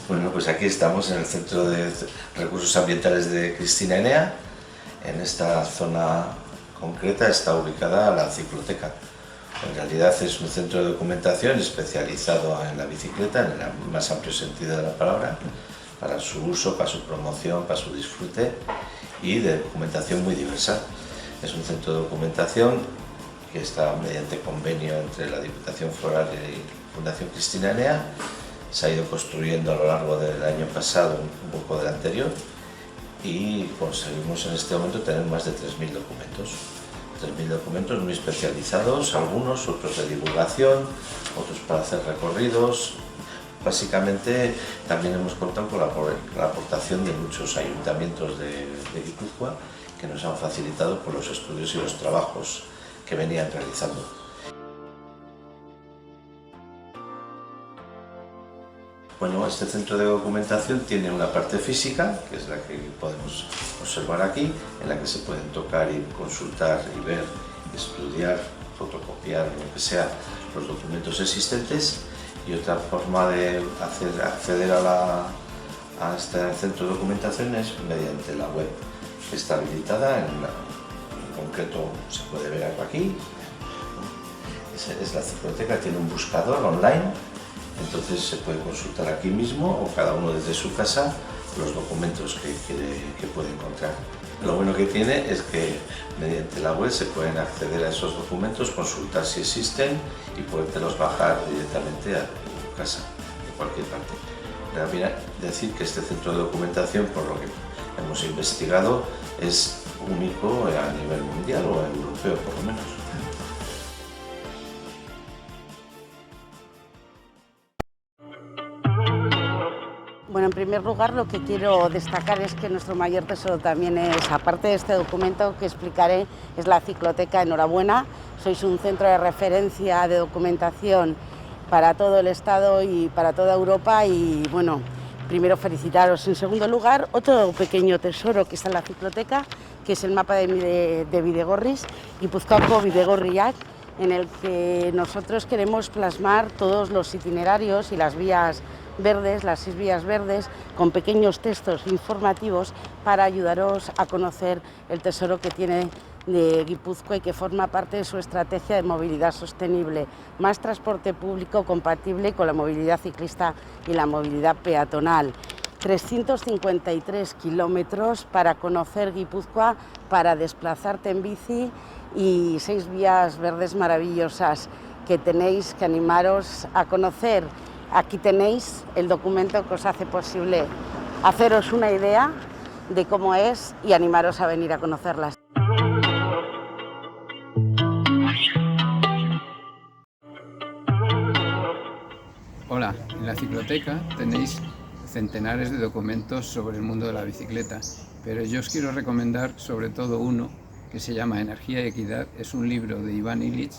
Bueno, pues aquí estamos en el Centro de Recursos Ambientales de Cristina Enea. En esta zona concreta está ubicada la cicloteca. En realidad es un centro de documentación especializado en la bicicleta, en el más amplio sentido de la palabra, para su uso, para su promoción, para su disfrute y de documentación muy diversa. Es un centro de documentación que está mediante convenio entre la Diputación Foral y Fundación Cristina Enea. Se ha ido construyendo a lo largo del año pasado, un poco del anterior, y conseguimos en este momento tener más de 3.000 documentos. 3.000 documentos muy especializados, algunos, otros de divulgación, otros para hacer recorridos. Básicamente también hemos contado con la aportación de muchos ayuntamientos de Guipúzcoa que nos han facilitado por los estudios y los trabajos que venían realizando. Bueno, este centro de documentación tiene una parte física, que es la que podemos observar aquí, en la que se pueden tocar y consultar y ver, estudiar, fotocopiar, lo que sea, los documentos existentes. Y otra forma de acceder a este centro de documentación es mediante la web, que está habilitada, en concreto se puede ver algo aquí. Es la cicloteca, tiene un buscador online. Entonces se puede consultar aquí mismo o cada uno desde su casa los documentos que puede encontrar. Lo bueno que tiene es que mediante la web se pueden acceder a esos documentos, consultar si existen y podértelos bajar directamente a tu casa, de cualquier parte. También decir que este centro de documentación, por lo que hemos investigado, es único a nivel mundial o europeo por lo menos. Bueno, en primer lugar lo que quiero destacar es que nuestro mayor tesoro también es, aparte de este documento que explicaré, es la cicloteca. Enhorabuena, sois un centro de referencia de documentación para todo el Estado y para toda Europa y bueno, primero felicitaros. En segundo lugar, otro pequeño tesoro que está en la cicloteca, que es el mapa de Bidegorris, Guipúzcoako Bidegorriak, en el que nosotros queremos plasmar todos los itinerarios y las vías verdes, las 6 vías verdes, con pequeños textos informativos para ayudaros a conocer el tesoro que tiene de Guipúzcoa y que forma parte de su estrategia de movilidad sostenible, más transporte público compatible con la movilidad ciclista y la movilidad peatonal. 353 kilómetros para conocer Guipúzcoa, para desplazarte en bici y 6 vías verdes maravillosas que tenéis que animaros a conocer. Aquí tenéis el documento que os hace posible haceros una idea de cómo es y animaros a venir a conocerlas. Hola, en la cicloteca tenéis centenares de documentos sobre el mundo de la bicicleta, pero yo os quiero recomendar sobre todo uno que se llama Energía y Equidad. Es un libro de Ivan Illich,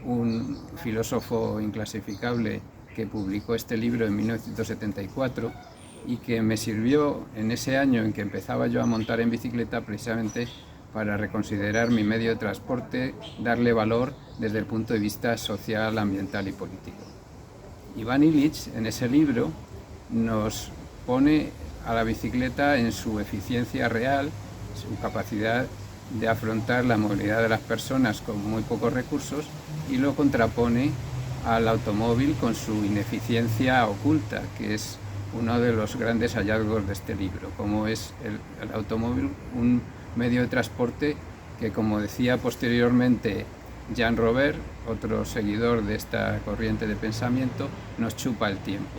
un filósofo inclasificable que publicó este libro en 1974 y que me sirvió en ese año en que empezaba yo a montar en bicicleta precisamente para reconsiderar mi medio de transporte, darle valor desde el punto de vista social, ambiental y político. Ivan Illich en ese libro nos pone a la bicicleta en su eficiencia real, su capacidad de afrontar la movilidad de las personas con muy pocos recursos y lo contrapone al automóvil con su ineficiencia oculta, que es uno de los grandes hallazgos de este libro, como es el automóvil un medio de transporte que, como decía posteriormente Jean Robert, otro seguidor de esta corriente de pensamiento, nos chupa el tiempo.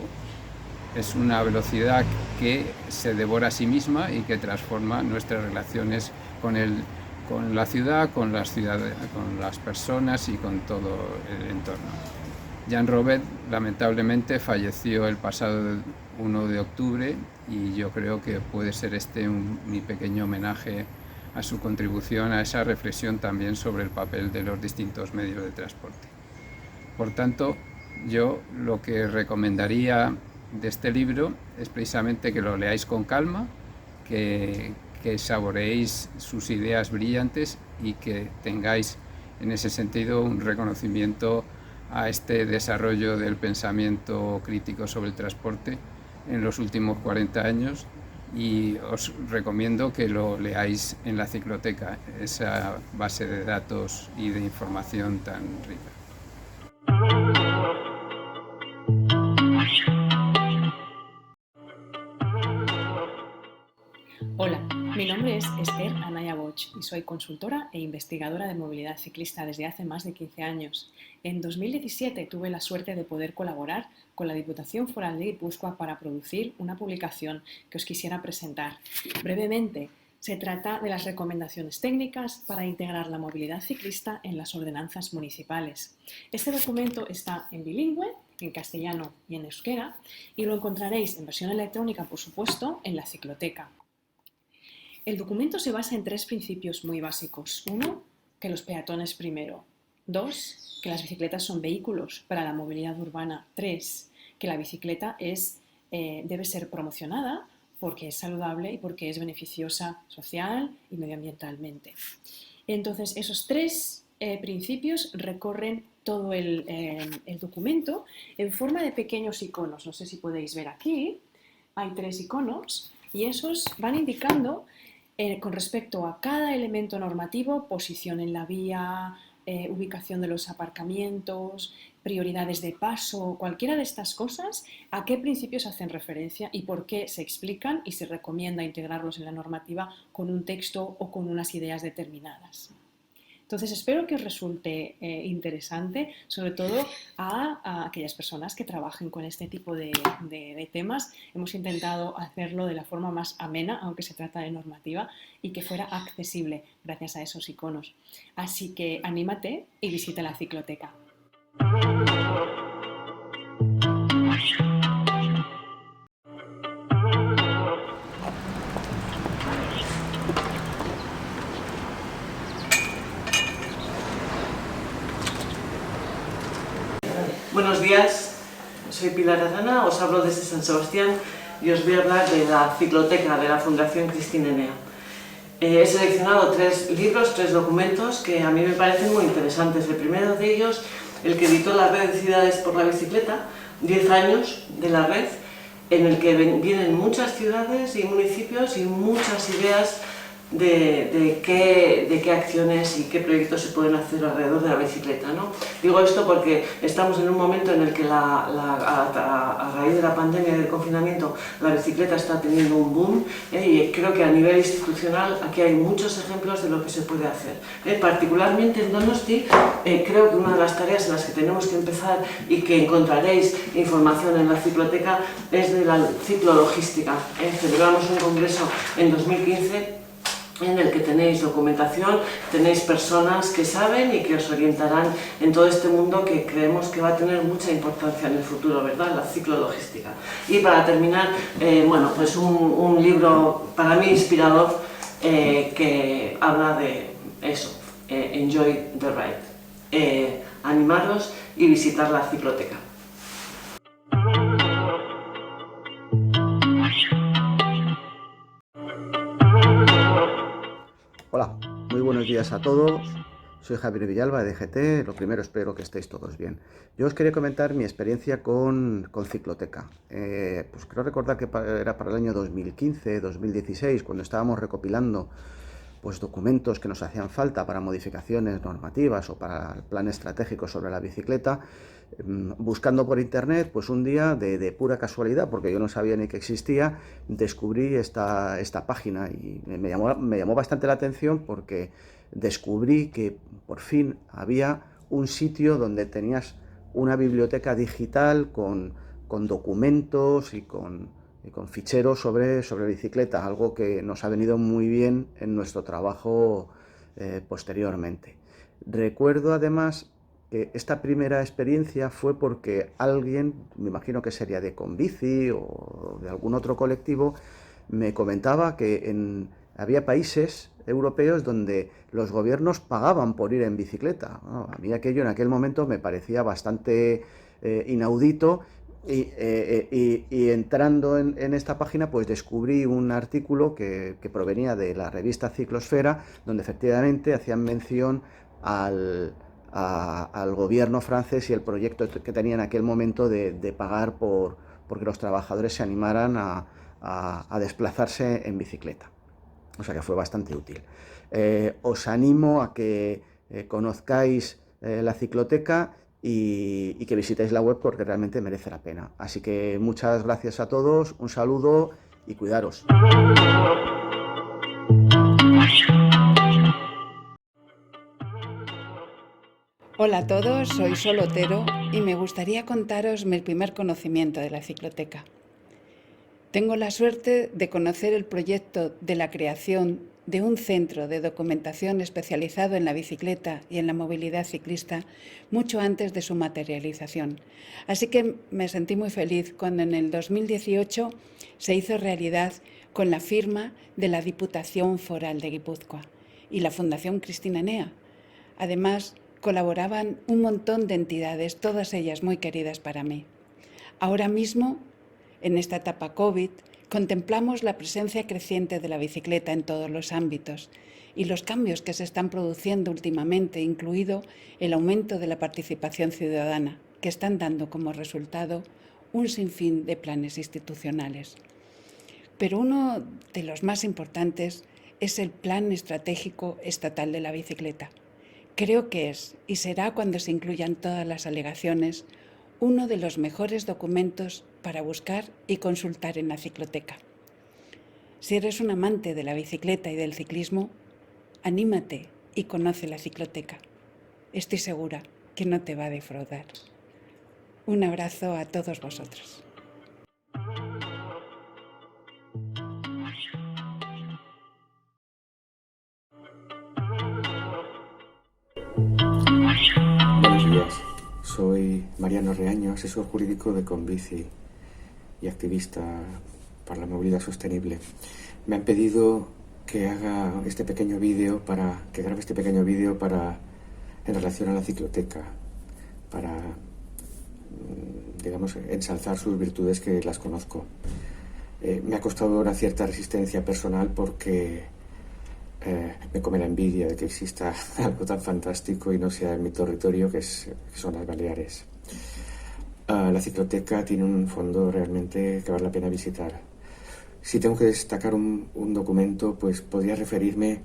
Es una velocidad que se devora a sí misma y que transforma nuestras relaciones con la ciudad, con las personas y con todo el entorno. Jean Robert lamentablemente falleció el pasado 1 de octubre y yo creo que puede ser mi pequeño homenaje a su contribución a esa reflexión también sobre el papel de los distintos medios de transporte. Por tanto, yo lo que recomendaría de este libro es precisamente que lo leáis con calma, que saboreéis sus ideas brillantes y que tengáis en ese sentido un reconocimiento a este desarrollo del pensamiento crítico sobre el transporte en los últimos 40 años y os recomiendo que lo leáis en la Cicloteca, esa base de datos y de información tan rica. Hola, mi nombre es Esther Anaya Boch y soy consultora e investigadora de movilidad ciclista desde hace más de 15 años. En 2017 tuve la suerte de poder colaborar con la Diputación Foral de Guipúzcoa para producir una publicación que os quisiera presentar. Brevemente, se trata de las recomendaciones técnicas para integrar la movilidad ciclista en las ordenanzas municipales. Este documento está en bilingüe, en castellano y en euskera, y lo encontraréis en versión electrónica, por supuesto, en la Cicloteca. El documento se basa en 3 principios muy básicos. 1, que los peatones primero. 2, que las bicicletas son vehículos para la movilidad urbana. 3, que la bicicleta debe ser promocionada porque es saludable y porque es beneficiosa social y medioambientalmente. Entonces, esos 3 principios recorren todo el documento en forma de pequeños iconos. No sé si podéis ver aquí, hay 3 iconos y esos van indicando con respecto a cada elemento normativo, posición en la vía, ubicación de los aparcamientos, prioridades de paso, cualquiera de estas cosas, a qué principios hacen referencia y por qué se explican y se recomienda integrarlos en la normativa con un texto o con unas ideas determinadas. Entonces espero que os resulte interesante, sobre todo a aquellas personas que trabajen con este tipo de temas. Hemos intentado hacerlo de la forma más amena, aunque se trata de normativa, y que fuera accesible gracias a esos iconos. Así que anímate y visita la Cicloteca. Buenos días, soy Pilar Arana, os hablo desde San Sebastián y os voy a hablar de la Cicloteca de la Fundación Cristina Enea. He seleccionado 3 libros, 3 documentos que a mí me parecen muy interesantes. El primero de ellos, el que editó la Red de Ciudades por la Bicicleta, 10 años de la red, en el que vienen muchas ciudades y municipios y muchas ideas de qué acciones y qué proyectos se pueden hacer alrededor de la bicicleta, ¿no? Digo esto porque estamos en un momento en el que a raíz de la pandemia y del confinamiento la bicicleta está teniendo un boom, y creo que a nivel institucional aquí hay muchos ejemplos de lo que se puede hacer. Particularmente en Donosti, creo que una de las tareas en las que tenemos que empezar y que encontraréis información en la Cicloteca es de la ciclologística. Celebramos un congreso en 2015 en el que tenéis documentación, tenéis personas que saben y que os orientarán en todo este mundo que creemos que va a tener mucha importancia en el futuro, ¿verdad? La ciclologística. Y para terminar, bueno, pues un libro para mí inspirador que habla de eso, Enjoy the Ride. Animaros y visitar la Cicloteca. Hola, muy buenos días a todos. Soy Javier Villalba de GT. Lo primero, espero que estéis todos bien. Yo os quería comentar mi experiencia con Cicloteca. Pues creo recordar que era para el año 2015-2016, cuando estábamos recopilando pues, documentos que nos hacían falta para modificaciones normativas o para el plan estratégico sobre la bicicleta. Buscando por internet, pues un día de pura casualidad, porque yo no sabía ni que existía, descubrí esta página y me llamó bastante la atención porque descubrí que por fin había un sitio donde tenías una biblioteca digital con documentos y con ficheros sobre bicicleta, algo que nos ha venido muy bien en nuestro trabajo posteriormente. Recuerdo además que esta primera experiencia fue porque alguien, me imagino que sería de Conbici o de algún otro colectivo, me comentaba que había países europeos donde los gobiernos pagaban por ir en bicicleta. A mí aquello en aquel momento me parecía bastante inaudito y entrando en esta página pues descubrí un artículo que provenía de la revista Ciclosfera, donde efectivamente hacían mención al gobierno francés y el proyecto que tenía en aquel momento de pagar por porque los trabajadores se animaran a desplazarse en bicicleta. O sea que fue bastante útil. Os animo a que conozcáis la cicloteca y que visitéis la web porque realmente merece la pena. Así que muchas gracias a todos, un saludo y cuidaros. Hola a todos, soy Sol Otero y me gustaría contaros mi primer conocimiento de la cicloteca. Tengo la suerte de conocer el proyecto de la creación de un centro de documentación especializado en la bicicleta y en la movilidad ciclista mucho antes de su materialización. Así que me sentí muy feliz cuando en el 2018 se hizo realidad con la firma de la Diputación Foral de Guipúzcoa y la Fundación Cristina Enea. Además, colaboraban un montón de entidades, todas ellas muy queridas para mí. Ahora mismo, en esta etapa COVID, contemplamos la presencia creciente de la bicicleta en todos los ámbitos y los cambios que se están produciendo últimamente, incluido el aumento de la participación ciudadana, que están dando como resultado un sinfín de planes institucionales. Pero uno de los más importantes es el Plan Estratégico Estatal de la Bicicleta. Creo que es, y será cuando se incluyan todas las alegaciones, uno de los mejores documentos para buscar y consultar en la cicloteca. Si eres un amante de la bicicleta y del ciclismo, anímate y conoce la cicloteca. Estoy segura que no te va a defraudar. Un abrazo a todos vosotros. Buenos días, soy Mariano Reaño, asesor jurídico de Conbici y activista para la movilidad sostenible. Me han pedido que haga este pequeño vídeo en relación a la cicloteca, para, digamos, ensalzar sus virtudes, que las conozco. Me ha costado una cierta resistencia personal porque me come la envidia de que exista algo tan fantástico y no sea en mi territorio, que son las Baleares. La cicloteca tiene un fondo realmente que vale la pena visitar. Si tengo que destacar un documento, pues podría referirme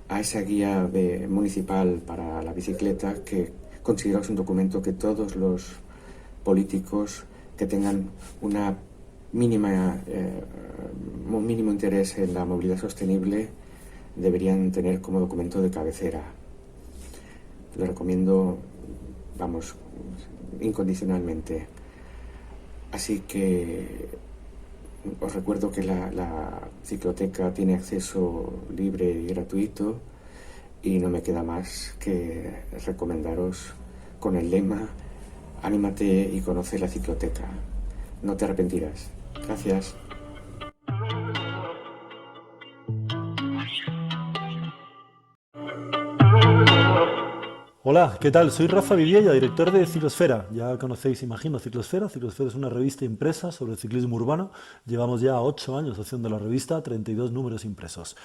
a esa guía municipal para la bicicleta, que considero que es un documento que todos los políticos que tengan un mínimo interés en la movilidad sostenible deberían tener como documento de cabecera. Lo recomiendo, vamos, incondicionalmente. Así que os recuerdo que la cicloteca tiene acceso libre y gratuito, y no me queda más que recomendaros con el lema: anímate y conoce la cicloteca. No te arrepentirás. Gracias. Hola, ¿qué tal? Soy Rafa Vidiella, director de Ciclosfera. Ya conocéis, imagino, Ciclosfera. Ciclosfera es una revista impresa sobre ciclismo urbano. Llevamos ya 8 años haciendo la revista, 32 números impresos.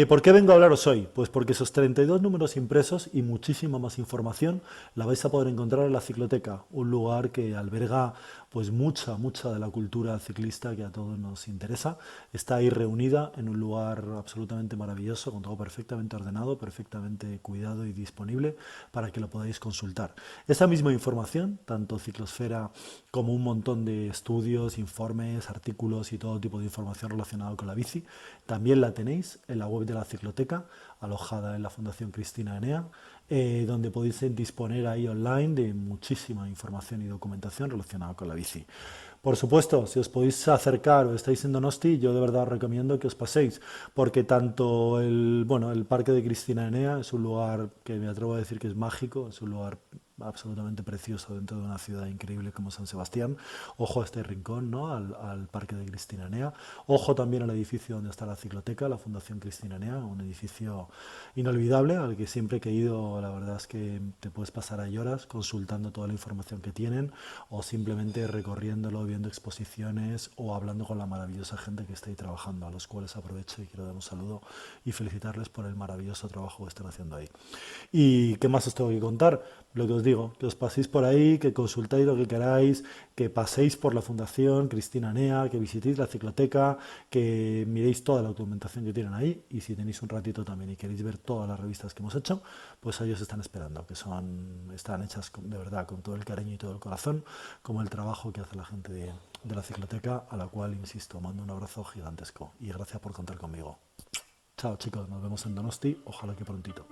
¿Por qué vengo a hablaros hoy? Pues porque esos 32 números impresos y muchísima más información la vais a poder encontrar en la Cicloteca, un lugar que alberga pues mucha de la cultura ciclista que a todos nos interesa. Está ahí reunida en un lugar absolutamente maravilloso, con todo perfectamente ordenado, perfectamente cuidado y disponible para que lo podáis consultar. Esa misma información, tanto Ciclosfera como un montón de estudios, informes, artículos y todo tipo de información relacionada con la bici, también la tenéis en la web de la Cicloteca, alojada en la Fundación Cristina Enea, donde podéis disponer ahí online de muchísima información y documentación relacionada con la bici. Por supuesto, si os podéis acercar o estáis en Donosti, yo de verdad os recomiendo que os paséis, porque tanto el Parque de Cristina Enea es un lugar que me atrevo a decir que es mágico, es un lugar absolutamente precioso dentro de una ciudad increíble como San Sebastián. Ojo a este rincón, ¿no? al Parque de Cristina Enea. Ojo también al edificio donde está la Cicloteca, la Fundación Cristina Enea, un edificio inolvidable al que siempre que he ido, la verdad es que te puedes pasar ahí horas consultando toda la información que tienen, o simplemente recorriéndolo, viendo exposiciones o hablando con la maravillosa gente que está ahí trabajando, a los cuales aprovecho y quiero dar un saludo y felicitarles por el maravilloso trabajo que están haciendo ahí. ¿Y qué más os tengo que contar? Lo que os os digo, que os paséis por ahí, que consultéis lo que queráis, que paséis por la Fundación Cristina Enea, que visitéis la cicloteca, que miréis toda la documentación que tienen ahí, y si tenéis un ratito también y queréis ver todas las revistas que hemos hecho, pues ellos están esperando, que están hechas de verdad con todo el cariño y todo el corazón, como el trabajo que hace la gente de la cicloteca, a la cual, insisto, mando un abrazo gigantesco y gracias por contar conmigo. Chao chicos, nos vemos en Donosti, ojalá que prontito.